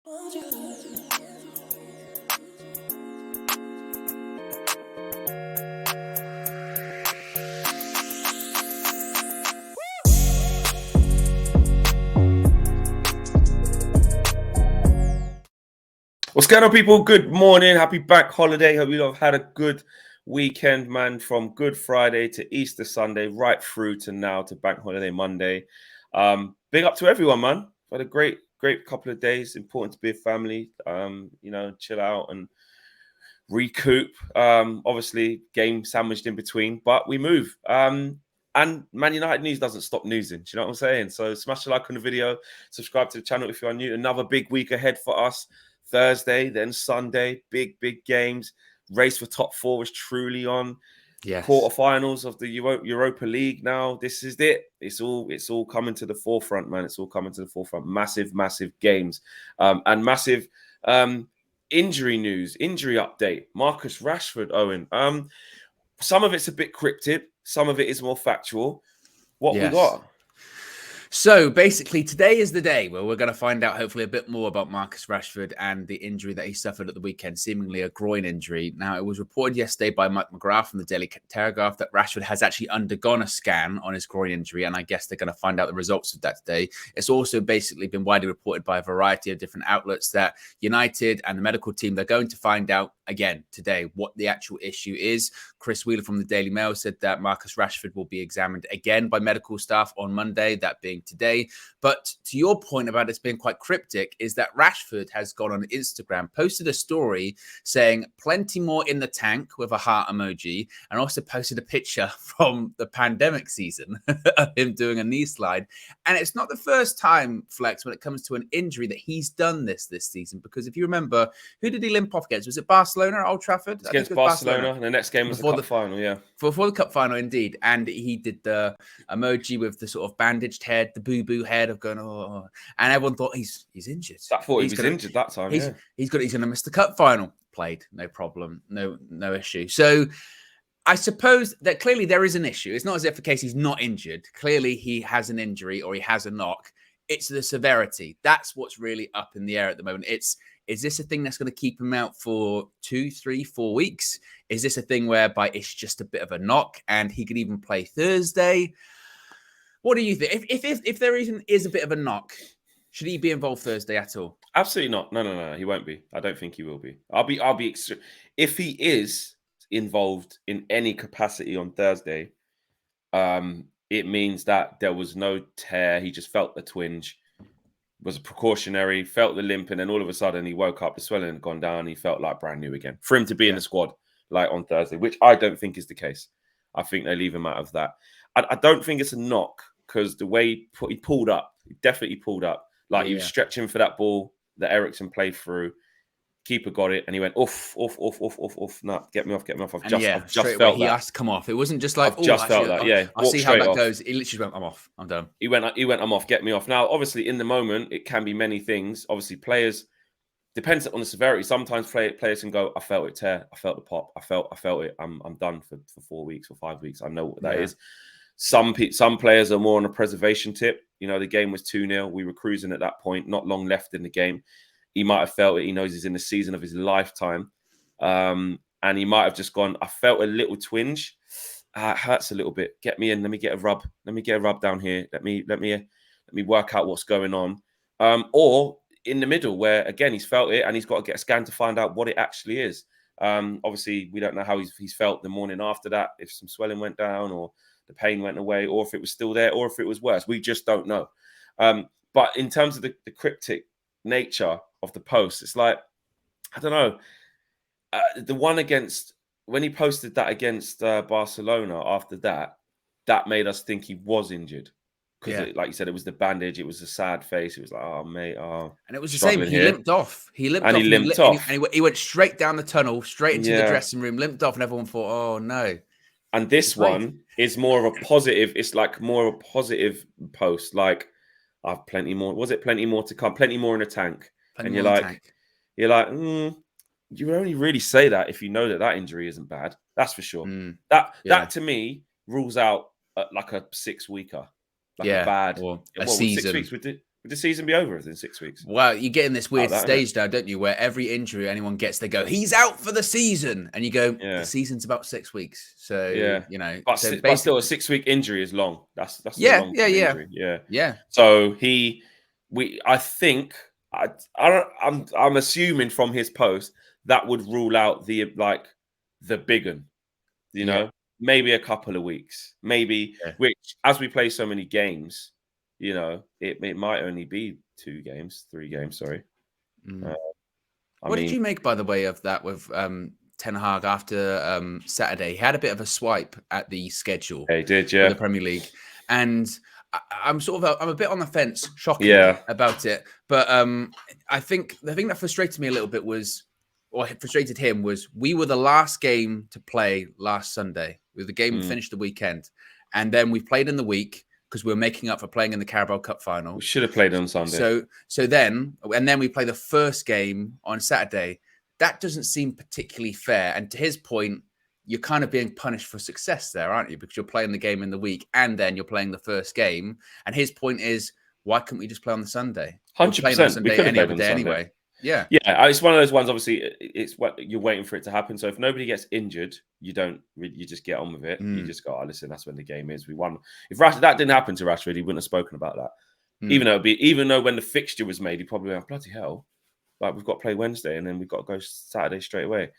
What's going on, people? Good morning. Happy bank holiday. Hope you have had a good weekend, man. From Good Friday to Easter Sunday, right through to now to Bank Holiday Monday. Big up to everyone, man. Had a great couple of days. Important to be a family. Chill out and recoup. Obviously, game sandwiched in between, but we move. And Man United news doesn't stop newsing. Do you know what I'm saying? So smash a like on the video. Subscribe to the channel if you are new. Another big week ahead for us. Thursday, then Sunday, big games. Race for top four is truly on. Yes. Quarterfinals of the Europa League now. This is it. It's all coming to the forefront, man. It's all coming to the forefront. Massive games. And massive injury news, injury update. Marcus Rashford, Owen. Some of it's a bit cryptic. Some of it is more factual. What we got? So basically, today is the day where we're going to find out hopefully a bit more about Marcus Rashford and the injury that he suffered at the weekend, seemingly a groin injury. Now, it was reported yesterday by Mike McGrath from the Daily Telegraph that Rashford has actually undergone a scan on his groin injury, and I guess they're going to find out the results of that today. It's also basically been widely reported by a variety of different outlets that United and the medical team, they're going to find out again today what the actual issue is. Chris Wheeler from the Daily Mail said that Marcus Rashford will be examined again by medical staff on Monday, that being today. But to your point about it's being quite cryptic, is that Rashford has gone on Instagram, posted a story saying plenty more in the tank with a heart emoji, and also posted a picture from the pandemic season of him doing a knee slide. And it's not the first time, Flex, when it comes to an injury that he's done this season, because if you remember, who did he limp off against? Was it Barcelona at Old Trafford? It's against Barcelona. And the next game was the cup final, yeah. Before the cup final, indeed. And he did the emoji with the sort of bandaged head, the boo-boo head of going, oh. And everyone thought he's injured. I thought he was injured that time, He's going to miss the cup final. Played, no problem, no issue. So I suppose that clearly there is an issue. It's not as if the case he's not injured. Clearly he has an injury or he has a knock. It's the severity. That's what's really up in the air at the moment. Is this a thing that's going to keep him out for 2, 3, 4 weeks? Is this a thing whereby it's just a bit of a knock and he could even play Thursday? What do you think? If there even is a bit of a knock, should he be involved Thursday at all? Absolutely not. No. He won't be. I don't think he will be. I'll be if he is involved in any capacity on Thursday, it means that there was no tear. He just felt the twinge. Was precautionary, felt the limp, and then all of a sudden he woke up, the swelling had gone down, he felt like brand new again. For him to be in the squad like on Thursday, which I don't think is the case. I think they leave him out of that. I don't think it's a knock because the way he pulled up, he definitely pulled up. Like he was stretching for that ball that Eriksen played through. Keeper got it and he went off. No, get me off. I've just felt he asked to come off. It wasn't just like, felt that. Yeah, I'll see how that goes. He literally went, I'm off. I'm done. He went, I'm off. Get me off. Now, obviously, in the moment, it can be many things. Obviously, players depends on the severity. Sometimes players can go, I felt it tear. I felt the pop. I felt it. I'm done for 4 weeks or 5 weeks. I know what that is. Some players are more on a preservation tip. You know, the game was 2-0. We were cruising at that point. Not long left in the game. He might have felt it. He knows he's in the season of his lifetime. And he might have just gone, I felt a little twinge. It hurts a little bit. Get me in. Let me get a rub. Let me get a rub down here. Let me work out what's going on. Or in the middle where, again, he's felt it and he's got to get a scan to find out what it actually is. Obviously, we don't know how he's felt the morning after that, if some swelling went down or the pain went away, or if it was still there, or if it was worse. We just don't know. But in terms of the cryptic nature of the post, it's like, I don't know. The one against, when he posted that against Barcelona after that made us think he was injured. Because, like you said, it was the bandage. It was a sad face. It was like, oh, mate. Oh, and it was the same. He limped off. He limped off. And he went straight down the tunnel, straight into the dressing room, limped off, and everyone thought, oh, no. And this one is more of a positive. It's like more of a positive post. Like, I've plenty more. Was it plenty more to come? Plenty more in the tank. And you're like, you only really say that if you know that injury isn't bad. That's for sure. That to me rules out like a 6-weeker. Like a bad, or a season. 6 weeks Would the season be over in 6 weeks? Well, you get in this weird that, stage now, don't you, where every injury anyone gets, they go, he's out for the season. And you go, Yeah. the season's about 6 weeks. So, you know. But, so but still, a 6-week injury is long. That's a long injury. Yeah. So I think, I'm assuming from his post, that would rule out the big one, you know, maybe a couple of weeks, which as we play so many games, you know, it might only be 3 games, sorry. What did you make, by the way, of that with Ten Hag after Saturday? He had a bit of a swipe at the schedule. He did, for the Premier League. And I'm a bit on the fence, shocking about it. But I think the thing that frustrated me a little bit frustrated him was we were the last game to play last Sunday. The game finished the weekend. And then we played in the week because we were making up for playing in the Carabao Cup final. We should have played on Sunday. So then we play the first game on Saturday. That doesn't seem particularly fair. And to his point, you're kind of being punished for success there, aren't you? Because you're playing the game in the week and then you're playing the first game. And his point is, why couldn't we just play on the Sunday? 100%. We any other day anyway. Yeah. Yeah. It's one of those ones, obviously, it's what you're waiting for it to happen. So if nobody gets injured, you just get on with it. You just go, listen, that's when the game is. We won. If that didn't happen to Rashford, he wouldn't have spoken about that. Even though when the fixture was made, he probably went, bloody hell, like we've got to play Wednesday and then we've got to go Saturday straight away.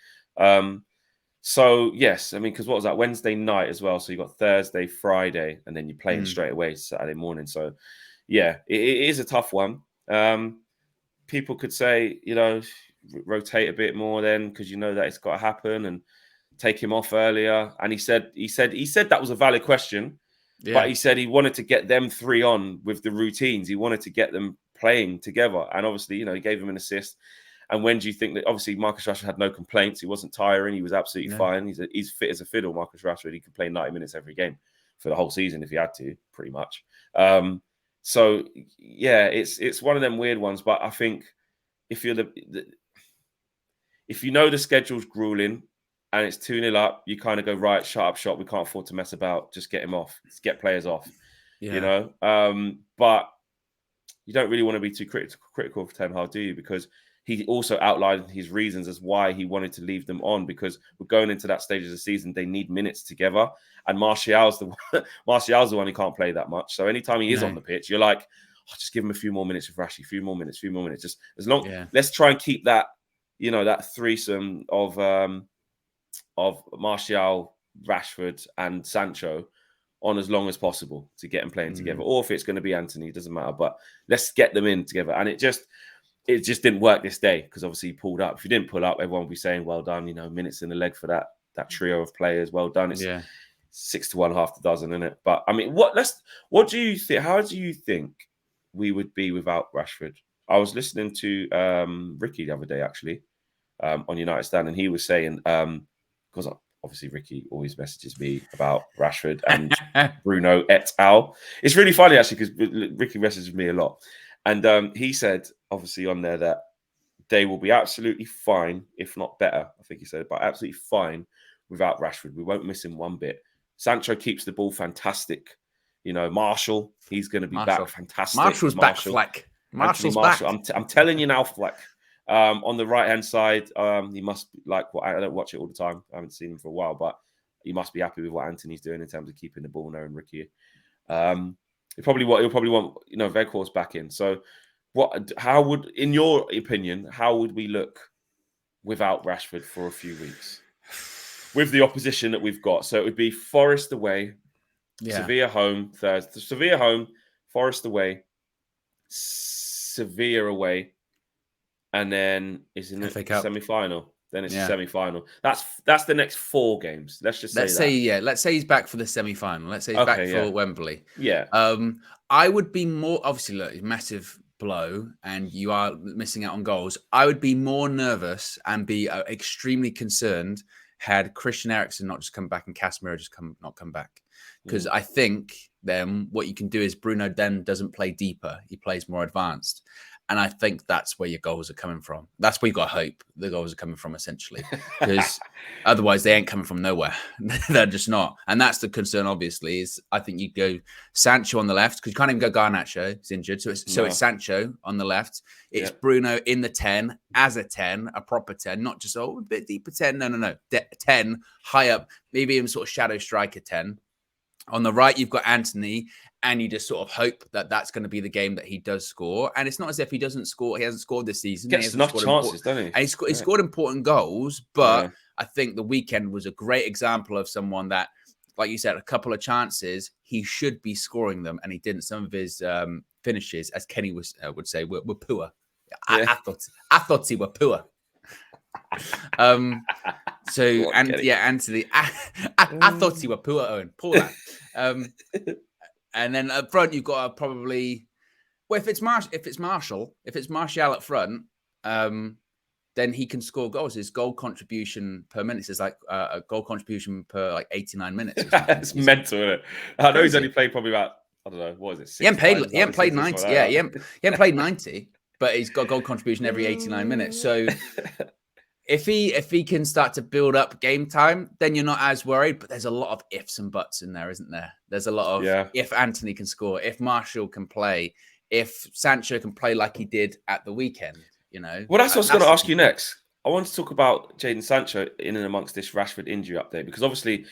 So yes, I mean, because what was that, Wednesday night as well? So you got Thursday, Friday, and then you're playing straight away Saturday morning. So yeah, it is a tough one. People could say, you know, rotate a bit more then because you know that it's got to happen and take him off earlier. And he said that was a valid question, but he said he wanted to get them 3 on with the routines. He wanted to get them playing together, and obviously, you know, he gave him an assist. And when do you think that? Obviously, Marcus Rashford had no complaints. He wasn't tiring. He was absolutely fine. He's fit as a fiddle, Marcus Rashford. He could play 90 minutes every game for the whole season if he had to, pretty much. So yeah, it's one of them weird ones. But I think if you're if you know the schedule's grueling and it's 2-0 up, you kind of go, right, shut up shop. We can't afford to mess about. Just get him off. Just get players off. You know. But you don't really want to be too critical of Ten Hag, do you? Because he also outlined his reasons as why he wanted to leave them on, because we're going into that stage of the season. They need minutes together. And Martial's the one who can't play that much. So anytime he is on the pitch, you're like, just give him a few more minutes with Rashi, few more minutes. Just as long, let's try and keep that, you know, that threesome of Martial, Rashford and Sancho on as long as possible to get them playing together. Or if it's going to be Anthony, it doesn't matter. But let's get them in together. And it just didn't work this day because obviously he pulled up. If he didn't pull up, everyone would be saying, well done, you know, minutes in the leg for that trio of players. Well done. It's 6 to 1, half a dozen, isn't it? But I mean, what do you think? How do you think we would be without Rashford? I was listening to Ricky the other day, actually, on United Stand, and he was saying, because obviously Ricky always messages me about Rashford and Bruno et al. It's really funny, actually, because Ricky messages me a lot. And he said, obviously, on there that they will be absolutely fine, if not better, I think he said, but absolutely fine without Rashford. We won't miss him one bit. Sancho keeps the ball fantastic. You know, Marshall, he's going to be back fantastic. Marshall's back, Fleck. Marshall's back. I'm telling you now, Fleck. On the right-hand side, he must be like, I don't watch it all the time. I haven't seen him for a while, but he must be happy with what Anthony's doing in terms of keeping the ball, knowing Ricky. He'll probably want, you know, Weghorst back in. So how would, in your opinion, how would we look without Rashford for a few weeks with the opposition that we've got? So it would be Forest away, Sevilla home, Thursday, Sevilla home, Forest away, Sevilla away, and then isn't it semi-final? Then it's a semi-final. That's the next 4 games. Let's say he's back for the semi-final. Let's say he's back for Wembley. Yeah. I would be more, obviously, look, massive blow and you are missing out on goals. I would be more nervous and be extremely concerned had Christian Eriksen not just come back and Casemiro not come back. Because I think then what you can do is Bruno then doesn't play deeper. He plays more advanced. And I think that's where your goals are coming from. That's where you got hope the goals are coming from, essentially, because otherwise they ain't coming from nowhere. They're just not. And that's the concern, obviously, is I think you go Sancho on the left, because you can't even go Garnacho. He's injured. So it's Sancho on the left. It's Bruno in the 10 as a 10, a proper 10, not just, a bit deeper 10. No. 10 high up, maybe even sort of shadow striker 10. On the right, you've got Anthony, and you just sort of hope that that's going to be the game that he does score. And it's not as if he doesn't score. He hasn't scored this season. Gets enough chances, doesn't he? And he scored important goals. But I think the weekend was a great example of someone that, like you said, a couple of chances, he should be scoring them, and he didn't. Some of his finishes, as Kenny would say, were poor. I thought he were poor. Anthony, I thought he were poor, Owen. Poor lad. And then up front, you've got probably, well, if it's Martial up front, then he can score goals. His goal contribution per minute is like a goal contribution per like 89 minutes. It's mental, isn't it? I know he's only played probably about, I don't know, what is it? He hasn't played 90. He hasn't played 90, but he's got goal contribution every 89 minutes. So if he can start to build up game time, then you're not as worried. But there's a lot of ifs and buts in there, isn't there? There's a lot of if Anthony can score, if Martial can play, if Sancho can play like he did at the weekend. Well, that's what I was going to ask you next. I want to talk about Jadon Sancho in and amongst this Rashford injury update, because obviously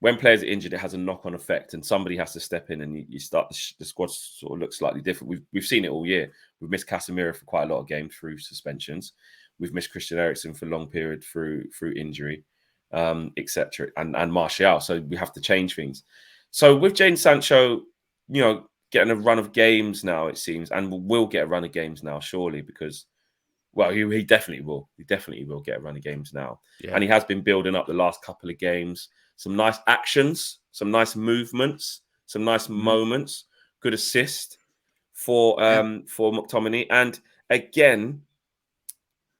when players are injured, it has a knock-on effect, and somebody has to step in, and you start the squad sort of looks slightly different. We've seen it all year. We've missed Casemiro for quite a lot of games through suspensions. We've missed Christian Eriksen for a long period through injury, etc., and Martial. So we have to change things. So with Jadon Sancho, getting a run of games now, it seems, and will get a run of games now, surely, because, well, he definitely will. He definitely will get a run of games now. Yeah. And he has been building up the last couple of games. Some nice actions, some nice movements, some nice moments, good assist for McTominay. And again,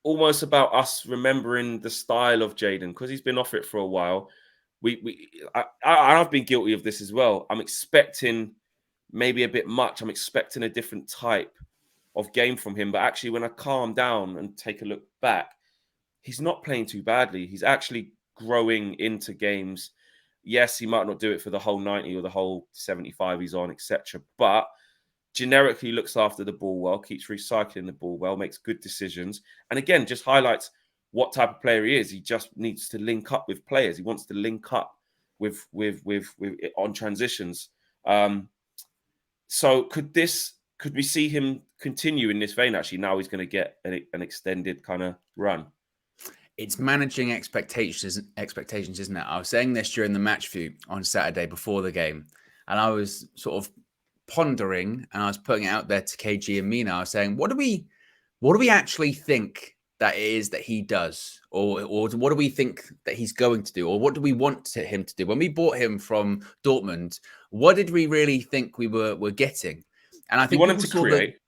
almost about us remembering the style of Jadon, because he's been off it for a while. I've been guilty of this as well. I'm expecting maybe a bit much. I'm expecting a different type of game from him. But actually, when I calm down and take a look back, he's not playing too badly. He's actually growing into games. Yes, he might not do it for the whole 90 or the whole 75 he's on, etc. But generically looks after the ball well, keeps recycling the ball well, makes good decisions. And again, just highlights what type of player he is. He just needs to link up with players. He wants to link up with on transitions. So could we see him continue in this vein? Actually, now he's going to get an extended kind of run. It's managing expectations, isn't it? I was saying this during the match view on Saturday before the game, and I was sort of pondering, and I was putting it out there to KG and Mina. I was saying, what do we actually think that it is that he does, or what do we think that he's going to do, or what do we want him to do? When we bought him from Dortmund, what did we really think we were getting? And I think we want him to create.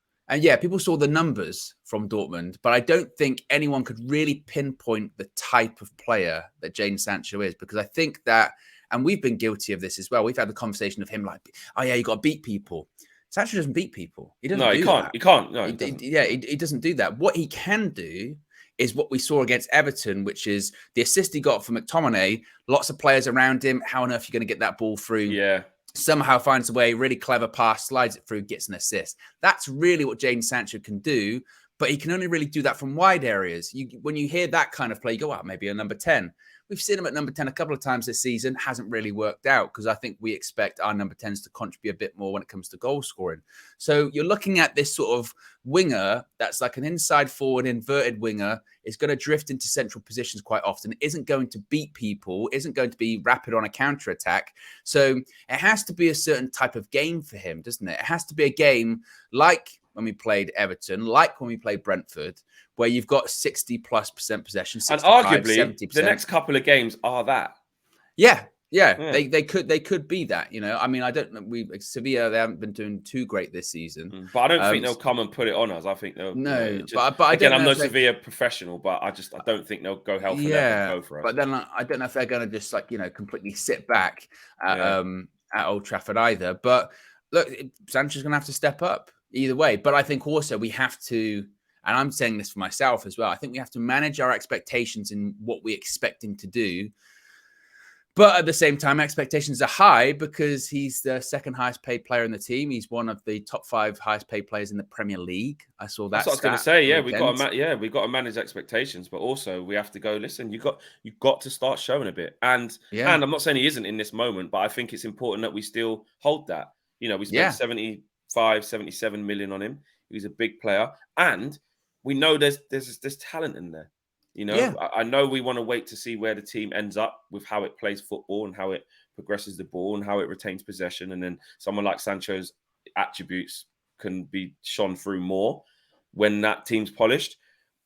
People saw the numbers from Dortmund, but I don't think anyone could really pinpoint the type of player that Jadon Sancho is, because I think that, and we've been guilty of this as well. We've had the conversation of him like, oh yeah, you got to beat people. Sancho doesn't beat people. He doesn't. No, he can't. He can't. No, he doesn't do that. What he can do is what we saw against Everton, which is the assist he got from McTominay. Lots of players around him. How on earth are you going to get that ball through? Yeah. Somehow finds a way, really clever pass, slides it through, gets an assist. That's really what Jadon Sancho can do, but he can only really do that from wide areas. When you hear that kind of play, you go, well, maybe a number 10. We've seen him at number 10 a couple of times this season. Hasn't really worked out, because I think we expect our number 10s to contribute a bit more when it comes to goal scoring. So you're looking at this sort of winger that's like an inside forward inverted winger, is going to drift into central positions quite often, isn't going to beat people, isn't going to be rapid on a counter attack. So it has to be a certain type of game for him, doesn't it? It has to be a game like when we played Everton, like when we played Brentford, where you've got 60+% possession, 65, and arguably 70%. The next couple of games are that. Yeah. They could be that. I mean, I don't know. Sevilla, they haven't been doing too great this season, but I don't think they'll come and put it on us. I think they'll but again, I'm no Sevilla professional, but I don't think they'll go hell for leather and go for us. But then I don't know if they're going to just completely sit back at Old Trafford either. But look, Sancho's going to have to step up. either way. But I think also we have to, and I'm saying this for myself as well, I think we have to manage our expectations in what we expect him to do. But at the same time, expectations are high because he's the second highest paid player in the team. He's one of the top 5 highest paid players in the Premier League. I saw that. That's what I was going to say. Yeah, we got to manage expectations, but also we have to go. Listen, you got to start showing a bit. And I'm not saying he isn't in this moment, but I think it's important that we still hold that. You know, we spent 75, 77 million on him. He's a big player, and we know there's talent in there. You know, I know we want to wait to see where the team ends up with how it plays football and how it progresses the ball and how it retains possession. And then someone like Sancho's attributes can be shone through more when that team's polished.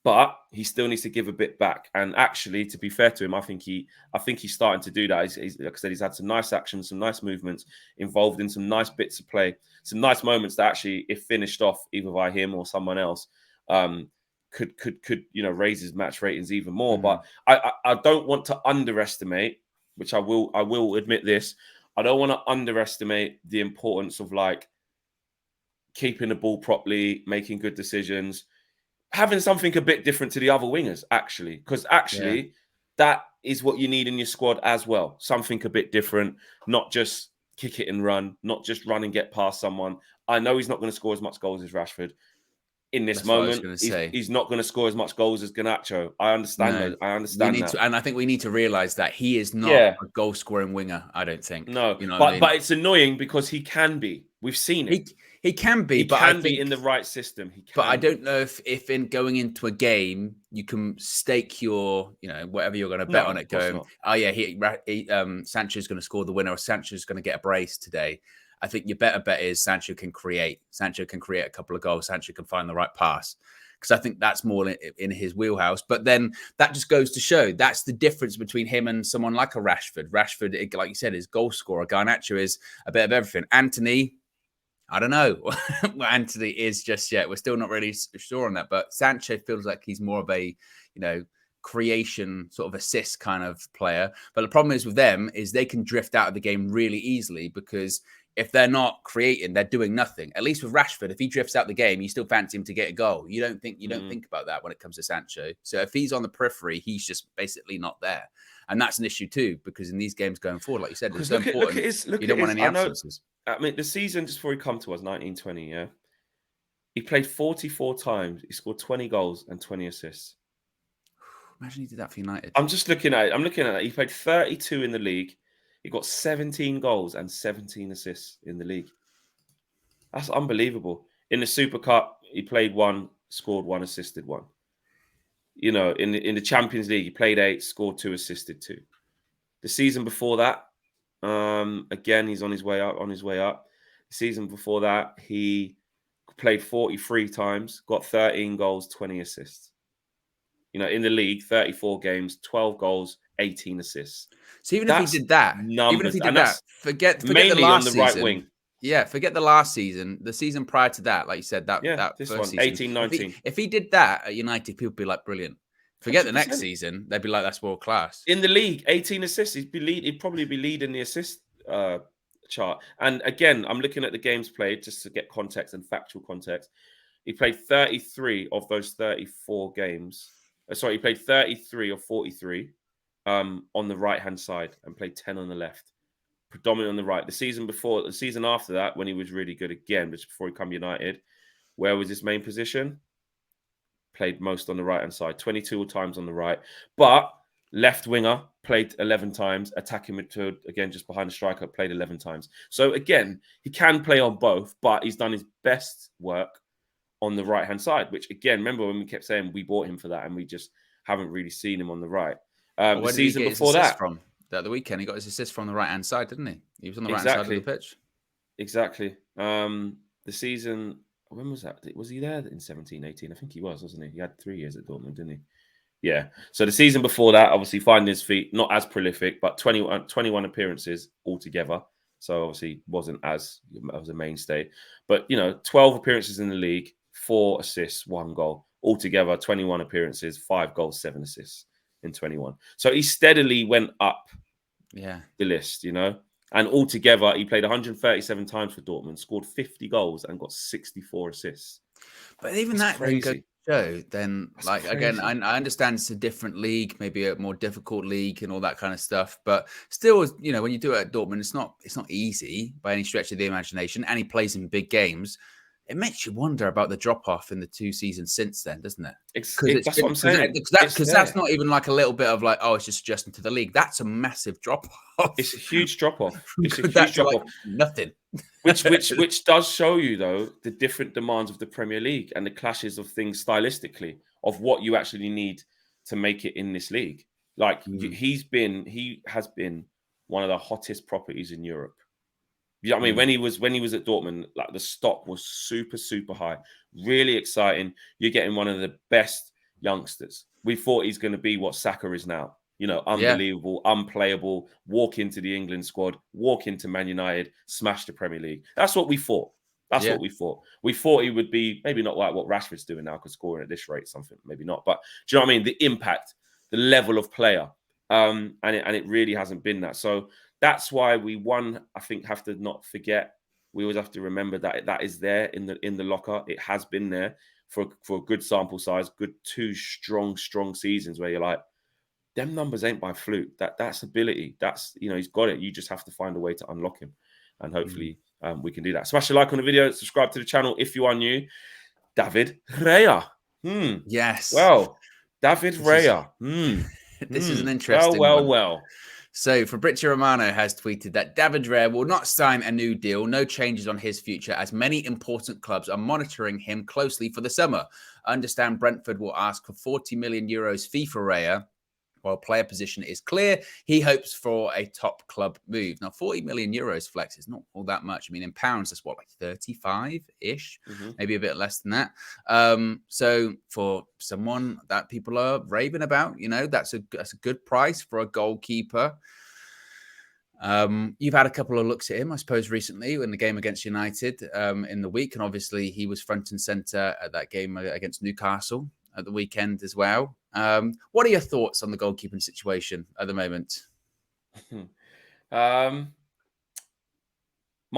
But he still needs to give a bit back. And actually, to be fair to him, I think he's starting to do that. He's like I said, he's had some nice actions, some nice movements, involved in some nice bits of play, some nice moments that actually, if finished off either by him or someone else, could raise his match ratings even more. But I don't want to underestimate, which I will admit this. I don't want to underestimate the importance of like keeping the ball properly, making good decisions, having something a bit different to the other wingers, actually, because that is what you need in your squad as well. Something a bit different, not just kick it and run, not just run and get past someone. I know he's not going to score as much goals as Rashford. In this moment, he's not going to score as much goals as Garnacho. I understand that. I understand that. And I think we need to realize that he is not a goal-scoring winger, I don't think. No, you know but it's annoying because he can be. We've seen it. He can be, but I think be in the right system. But I don't know if in going into a game, you can stake your, whatever you're going to bet on it going, Sancho's going to score the winner or Sancho's going to get a brace today. I think your better bet is Sancho can create. Sancho can create a couple of goals. Sancho can find the right pass. Because I think that's more in his wheelhouse. But then that just goes to show that's the difference between him and someone like a Rashford. Rashford, like you said, is goal scorer. Garnacho is a bit of everything. Anthony, I don't know what Anthony is just yet. We're still not really sure on that. But Sancho feels like he's more of a, creation sort of assist kind of player. But the problem is with them is they can drift out of the game really easily because if they're not creating, they're doing nothing. At least with Rashford, if he drifts out the game, you still fancy him to get a goal. You don't think about that when it comes to Sancho. So if he's on the periphery, he's just basically not there. And that's an issue too, because in these games going forward, like you said, it's so important. You don't want any absences. I mean, the season just before he come to us, 1920, yeah? He played 44 times. He scored 20 goals and 20 assists. Imagine he did that for United. I'm looking at it. He played 32 in the league. He got 17 goals and 17 assists in the league. That's unbelievable. In the Super Cup, he played 1, scored 1, assisted 1. In the Champions League, he played 8, scored 2, assisted 2. The season before that, again, he's on his way up. The season before that, he played 43 times, got 13 goals, 20 assists. In the league, 34 games, 12 goals, 18 assists. So even if he did that, forget mainly the last on the right season. wing. Yeah, forget the last season. The season prior to that, like you said, that this first one, season. 18-19. If he did that at United, people would be like, brilliant. Forget 100%. The next season, they'd be like, that's world class. In the league, 18 assists. He'd probably be leading the assist chart. And again, I'm looking at the games played just to get context and factual context. He played 33 of those 34 games. He played 33 or 43 on the right-hand side and played 10 on the left, predominantly on the right. The season after that, when he was really good again, just before he came United, where was his main position? Played most on the right-hand side, 22 times on the right. But left winger, played 11 times. Attacking midfield, again, just behind the striker, played 11 times. So again, he can play on both, but he's done his best work on the right-hand side, which again, remember when we kept saying we bought him for that and we just haven't really seen him on the right. The season before that, from the weekend, he got his assist from the right-hand side, didn't he? He was on the right-hand side of the pitch. Exactly. The season, when was that? Was he there in 17-18? I think he was, wasn't he? He had 3 years at Dortmund, didn't he? Yeah. So the season before that, obviously finding his feet, not as prolific, but 21 appearances altogether. So obviously wasn't as a mainstay. But, 12 appearances in the league, 4 assists, 1 goal. Altogether, 21 appearances, 5 goals, 7 assists in 21. So he steadily went up the list, And altogether, he played 137 times for Dortmund, scored 50 goals, and got 64 assists. But even That's that then goes crazy. to show, then, That's like, again, crazy. I understand it's a different league, maybe a more difficult league and all that kind of stuff. But still, you know, when you do it at Dortmund, it's not easy by any stretch of the imagination. And he plays in big games. It makes you wonder about the drop off in the 2 seasons since then, doesn't it? Because it's That's what been I'm saying. It's because that's there. not even like a little bit of like, oh, it's just adjusting to the league. That's a massive drop off. It's a huge drop off. It's a That huge to drop like off. nothing. Which does show you though the different demands of the Premier League and the clashes of things stylistically of what you actually need to make it in this league. Like he has been one of the hottest properties in Europe. You know what I mean? When he was at Dortmund, like the stock was super high, really exciting. You're getting one of the best youngsters. We thought he's going to be what Saka is now. You know, unbelievable, unplayable. Walk into the England squad, walk into Man United, smash the Premier League. That's what we thought. That's what we thought. We thought he would be maybe not like what Rashford's doing now, because scoring at this rate, something maybe not. But do you know what I mean? The impact, the level of player, and it really hasn't been that. So that's why I think, have to not forget. We always have to remember that is there in the locker. It has been there for a good sample size, good 2 strong seasons where you're like, them numbers ain't by fluke. That's ability. That's, you know, he's got it. You just have to find a way to unlock him, and hopefully we can do that. Smash a like on the video, subscribe to the channel if you are new. David Raya. Yes. Well, David Raya. This is an interesting one. Well. So Fabrizio Romano has tweeted that David Raya will not sign a new deal, no changes on his future, as many important clubs are monitoring him closely for the summer. I understand Brentford will ask for 40 million euros fee for Raya. While player position is clear, he hopes for a top club move. Now, 40 million euros, Flex, is not all that much. I mean, in pounds, that's what, like 35-ish, maybe a bit less than that. So for someone that people are raving about, you know, that's a good price for a goalkeeper. You've had a couple of looks at him, I suppose, recently in the game against United in the week. And obviously, he was front and centre at that game against Newcastle at the weekend as well. What are your thoughts on the goalkeeping situation at the moment? My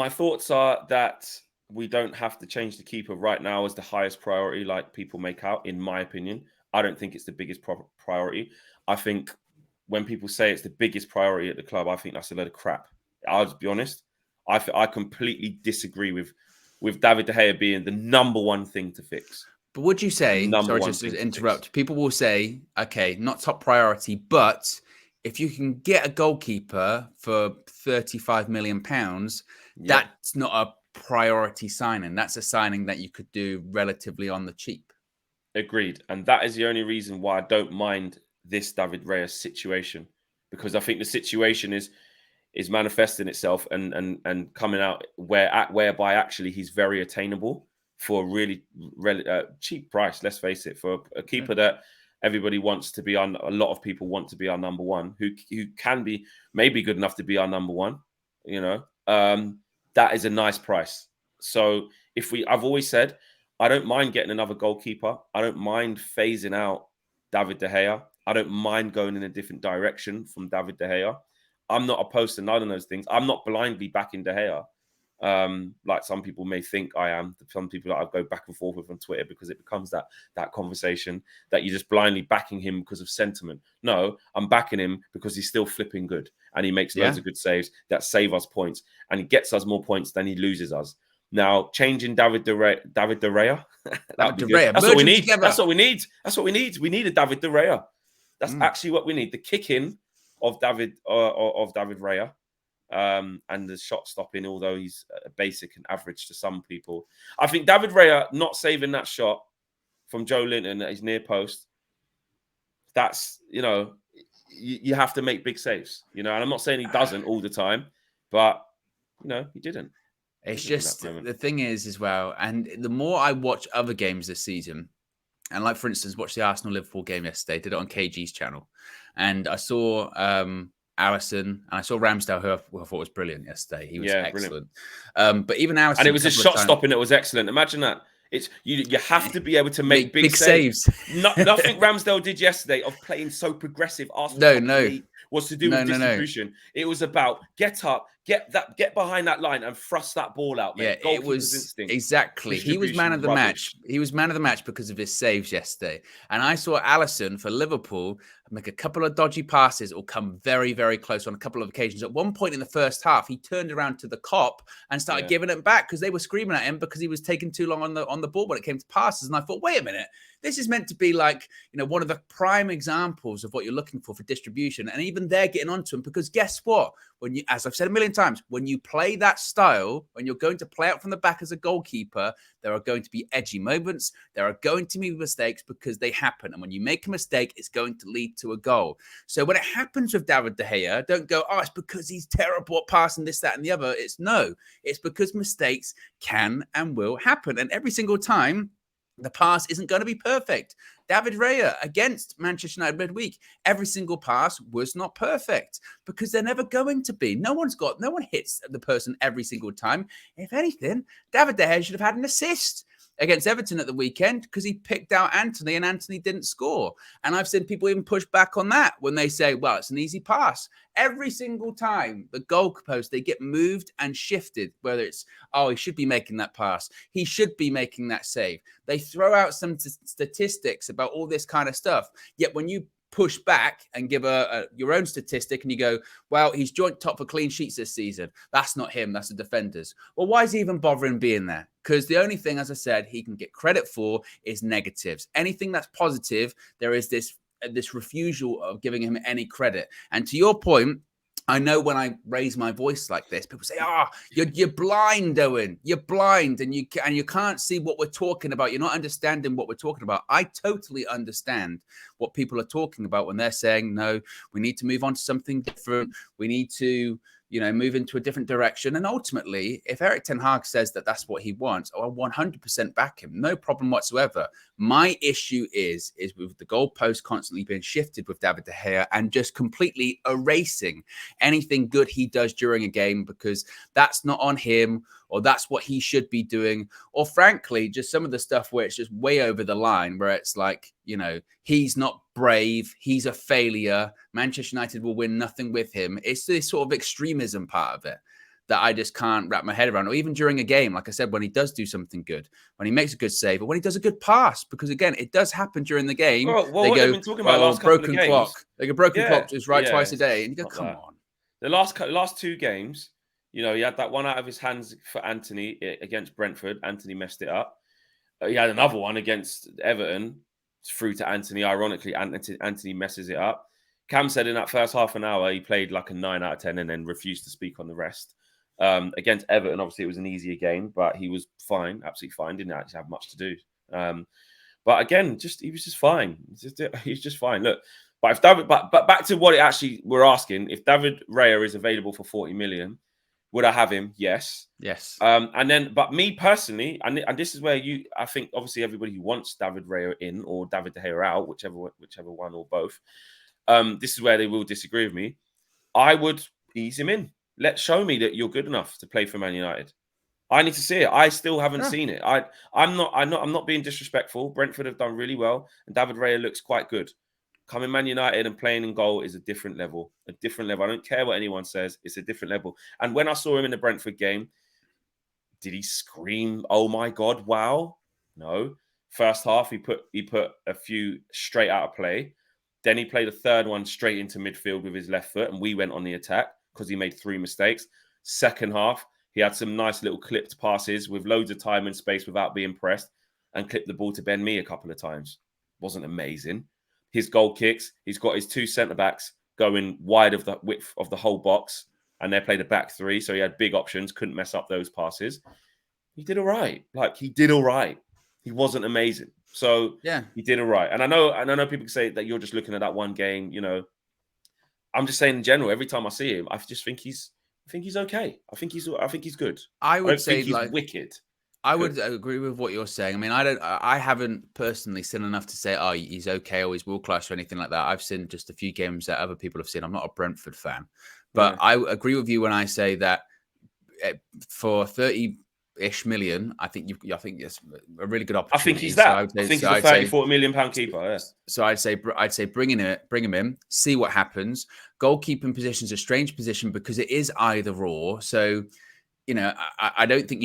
thoughts are that we don't have to change the keeper right now as the highest priority, like people make out, in my opinion. I don't think it's the biggest priority. I think when people say it's the biggest priority at the club, I think that's a load of crap. I'll just be honest. I completely disagree with David De Gea being the number one thing to fix. But would you say, sorry, just to interrupt, people will say, okay, not top priority, but if you can get a goalkeeper for £35 million, that's not a priority signing. That's a signing that you could do relatively on the cheap. Agreed. And that is the only reason why I don't mind this David Raya situation, because I think the situation is manifesting itself and coming out whereby actually he's very attainable for a really cheap price. Let's face it, for a keeper that everybody wants to be on. A lot of people want to be our number one, who can be maybe good enough to be our number one. You know, that is a nice price. So I've always said, I don't mind getting another goalkeeper. I don't mind phasing out David De Gea. I don't mind going in a different direction from David De Gea. I'm not opposed to none of those things. I'm not blindly backing De Gea, like some people may think I am. Some people that I go back and forth with on Twitter, because it becomes that conversation that you're just blindly backing him because of sentiment. No, I'm backing him because he's still flipping good, and he makes loads of good saves that save us points, and he gets us more points than he loses us. Now, changing David De Raya, that would be good. That's what we need. That's what we need. That's what we need. We need a David De Raya. That's actually what we need. The kick-in of David Raya. And the shot stopping, although he's basic and average to some people. I think David Raya not saving that shot from Joe Linton at his near post, that's, you know, you have to make big saves, you know, and I'm not saying he doesn't all the time, but, you know, he didn't. It's just, the thing is as well, and the more I watch other games this season, and like, for instance, watch the Arsenal-Liverpool game yesterday, did it on KG's channel, and I saw Alisson, and I saw Ramsdale, who I thought was brilliant yesterday. He was excellent. But even Alisson, and it was his shot stopping that was excellent. Imagine that. It's you have to be able to make big saves. Nothing Ramsdale did yesterday of playing so progressive. Arsenal was to do with distribution. It was about get up, Get behind that line and thrust that ball out, mate. Yeah, it Goalkeeper's was instinct. exactly. He was man Distribution of was the match. rubbish. He was man of the match because of his saves yesterday. And I saw Alisson for Liverpool make a couple of dodgy passes or come very, very close on a couple of occasions. At one point in the first half, he turned around to the cop and started giving it back because they were screaming at him because he was taking too long on the ball when it came to passes. And I thought, wait a minute, this is meant to be like, one of the prime examples of what you're looking for distribution. And even they're getting onto him because guess what? When you, as I've said a million times, when you play that style, when you're going to play out from the back as a goalkeeper, there are going to be edgy moments. There are going to be mistakes because they happen. And when you make a mistake, it's going to lead to a goal. So when it happens with David De Gea, don't go, oh, it's because he's terrible at passing this, that, and the other. It's because mistakes can and will happen. And every single time, the pass isn't going to be perfect. David Raya against Manchester United midweek, every single pass was not perfect because they're never going to be. No one hits the person every single time. If anything, David De Gea should have had an assist against Everton at the weekend because he picked out Anthony and Anthony didn't score. And I've seen people even push back on that when they say, well, it's an easy pass. Every single time the goalpost, they get moved and shifted, whether it's, oh, he should be making that pass. He should be making that save. They throw out some statistics about all this kind of stuff. Yet when you push back and give your own statistic and you go, well, he's joint top for clean sheets this season. That's not him. That's the defenders. Well, why is he even bothering being there? Because the only thing, as I said, he can get credit for is negatives. Anything that's positive, there is this refusal of giving him any credit. And to your point, I know when I raise my voice like this, people say, you're blind, Owen. You're blind and you can't see what we're talking about. You're not understanding what we're talking about. I totally understand what people are talking about when they're saying, no, we need to move on to something different. We need to, move into a different direction. And ultimately, if Erik ten Hag says that that's what he wants, I'll 100% back him. No problem whatsoever. My issue is with the goalpost constantly being shifted with David De Gea and just completely erasing anything good he does during a game because that's not on him or that's what he should be doing. Or frankly, just some of the stuff where it's just way over the line, where it's like, he's not brave. He's a failure. Manchester United will win nothing with him. It's this sort of extremism part of it that I just can't wrap my head around. Or even during a game, like I said, when he does do something good, when he makes a good save, or when he does a good pass, because again, it does happen during the game. Well, they what go, they've been talking about last couple of broken games. clock. They go, broken clock is right twice a day. And you go, come on. The last two games, he had that one out of his hands for Anthony against Brentford. Anthony messed it up. He had another one against Everton through to Anthony. Ironically, Anthony messes it up. Cam said in that first half an hour, he played like a 9 out of 10 and then refused to speak on the rest. Against Everton, obviously, it was an easier game, but he was fine, absolutely fine. Didn't actually have much to do. But again, he was just fine. He's just fine. Look, but back to what it actually we're asking: if David Raya is available for 40 million, would I have him? Yes. Yes. But me personally, and this is where I think obviously everybody who wants David Raya in or David De Gea out, whichever one or both, this is where they will disagree with me. I would ease him in. Show me that you're good enough to play for Man United. I need to see it. I still haven't seen it. I'm not being disrespectful. Brentford have done really well, and David Raya looks quite good. Coming Man United and playing in goal is a different level. I don't care what anyone says. It's a different level. And when I saw him in the Brentford game, did he scream, "Oh my God, wow"? No. First half, he put a few straight out of play. Then he played a third one straight into midfield with his left foot, and we went on the attack because he made 3 mistakes. Second half, he had some nice little clipped passes with loads of time and space without being pressed and clipped the ball to Ben Mee a couple of times. Wasn't amazing. His goal kicks, he's got his 2 centre-backs going wide of the width of the whole box, and they played a back 3, so he had big options, couldn't mess up those passes. He did all right. He did all right. He wasn't amazing. So yeah, he did all right. And I know people say that you're just looking at that one game, I'm just saying in general, every time I see him, I just think he's okay. I think he's good. I would say think he's wicked. I would agree with what you're saying. I mean, I haven't personally seen enough to say, oh, he's okay or he's world class or anything like that. I've seen just a few games that other people have seen. I'm not a Brentford fan, but I agree with you when I say that for 30 ish million, I think it's a really good I think opportunity. he's So that. I would I say, think so he's a I'd 30, say, 40 million pound keeper. Yeah. so I'd say bring him in, see what happens. Goalkeeping position is a strange position because it is either or. So, you know, I don't think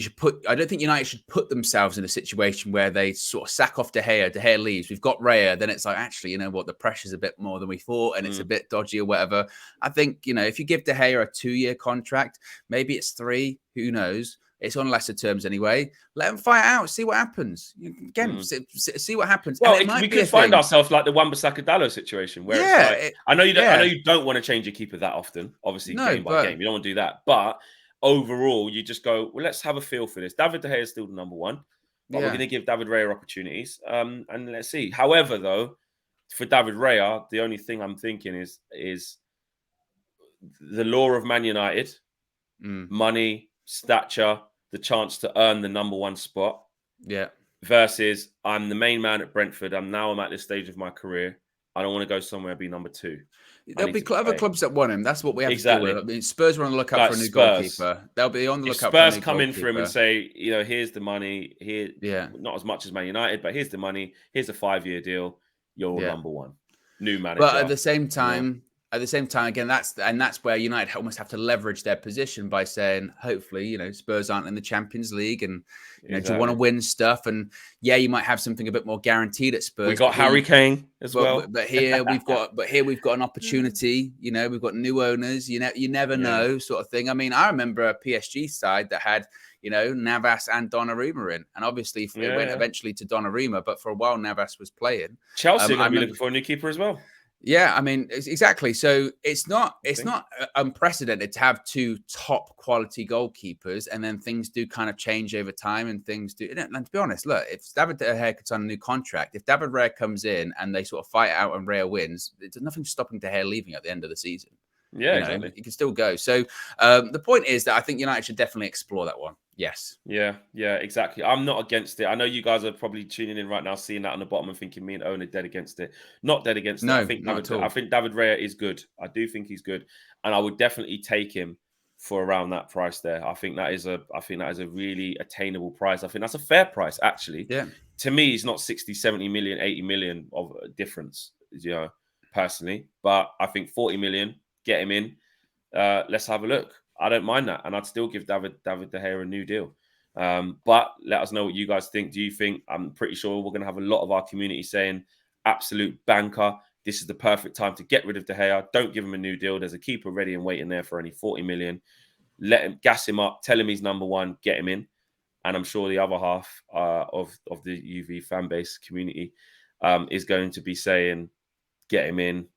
United should put themselves in a situation where they sort of sack off De Gea. De Gea leaves. We've got Raya. Then it's like, actually, you know what? The pressure's a bit more than we thought, and it's a bit dodgy or whatever. I think, you know, if you give De Gea a 2-year contract, maybe it's 3. Who knows? It's on lesser terms anyway. Let them fight out. See what happens. Again, see what happens. Well, And it we might be a could find thing. ourselves like the Wan-Bissaka Dalot situation, where it's Yeah, like, I know you don't want to change your keeper that often. Obviously, No, game by but game, you don't want to do that. But overall, you just go, well, let's have a feel for this. David De Gea is still the number one, but we're going to give David Raya opportunities, and let's see. However, though, for David Raya, the only thing I'm thinking is the law of Man United: money, stature, the chance to earn the number one spot. Yeah. Versus, I'm the main man at Brentford. I'm at this stage of my career. I don't want to go somewhere and be number 2. There'll be other clubs that want him. That's what we have to deal with. I mean, Spurs are on the lookout Like for a new Spurs. goalkeeper. They'll be on the If lookout for a Spurs new come in for him and goalkeeper. say, you know, here's the money, here, Yeah. not as much as Man United, but here's the money, here's a 5-year deal, you're number one. New manager. But at the same time, again, that's where United almost have to leverage their position by saying, hopefully, you know, Spurs aren't in the Champions League, and you know, do you want to win stuff? And yeah, you might have something a bit more guaranteed at Spurs. We got Harry Kane as well. But here we've got an opportunity. You know, we've got new owners. You never know, sort of thing. I mean, I remember a PSG side that had, you know, Navas and Donnarumma in, and obviously it went eventually to Donnarumma, but for a while Navas was playing. Chelsea are going to be looking for a new keeper as well. Yeah, I mean, exactly. So it's not unprecedented to have 2 top quality goalkeepers, and then things do kind of change over time, and things do. And to be honest, look, if David De Gea gets on a new contract, if David Raya comes in and they sort of fight out and Raya wins, there's nothing stopping De Gea leaving at the end of the season. Yeah, you know, exactly. He can still go. So the point is that I think United should definitely explore that one. Yes. Yeah, exactly. I'm not against it. I know you guys are probably tuning in right now, seeing that on the bottom and thinking me and Owen are dead against it. Not dead against it. I think David Raya is good. I do think he's good, and I would definitely take him for around that price there. I think that is a really attainable price. I think that's a fair price, actually. Yeah. To me, it's not 60, 70 million, 80 million of a difference, you know, personally. But I think 40 million, get him in. Let's have a look. I don't mind that, and I'd still give David De Gea a new deal. But let us know what you guys think. Do you think? I'm pretty sure we're going to have a lot of our community saying, absolute banker. This is the perfect time to get rid of De Gea. Don't give him a new deal. There's a keeper ready and waiting there for only 40 million. Let him gas him up. Tell him he's number one. Get him in. And I'm sure the other half of the UV fan base community is going to be saying, get him in.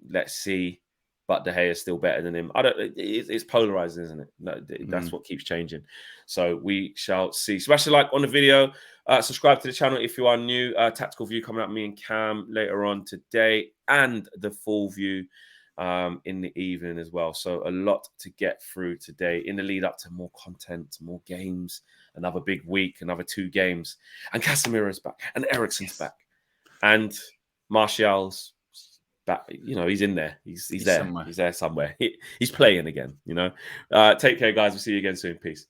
Let's see. But De Gea is still better than him. It's polarizing, isn't it? No, that's what keeps changing. So we shall see. Smash the like on the video. Subscribe to the channel if you are new. Tactical view coming up, me and Cam later on today, and the full view in the evening as well. So a lot to get through today in the lead up to more content, more games, another big week, another 2 games. And Casemiro's back, and Eriksen's back, and Martial's back. You know, he's in there. He's there. Somewhere. He's there somewhere. He's playing again, you know. Take care, guys. We'll see you again soon. Peace.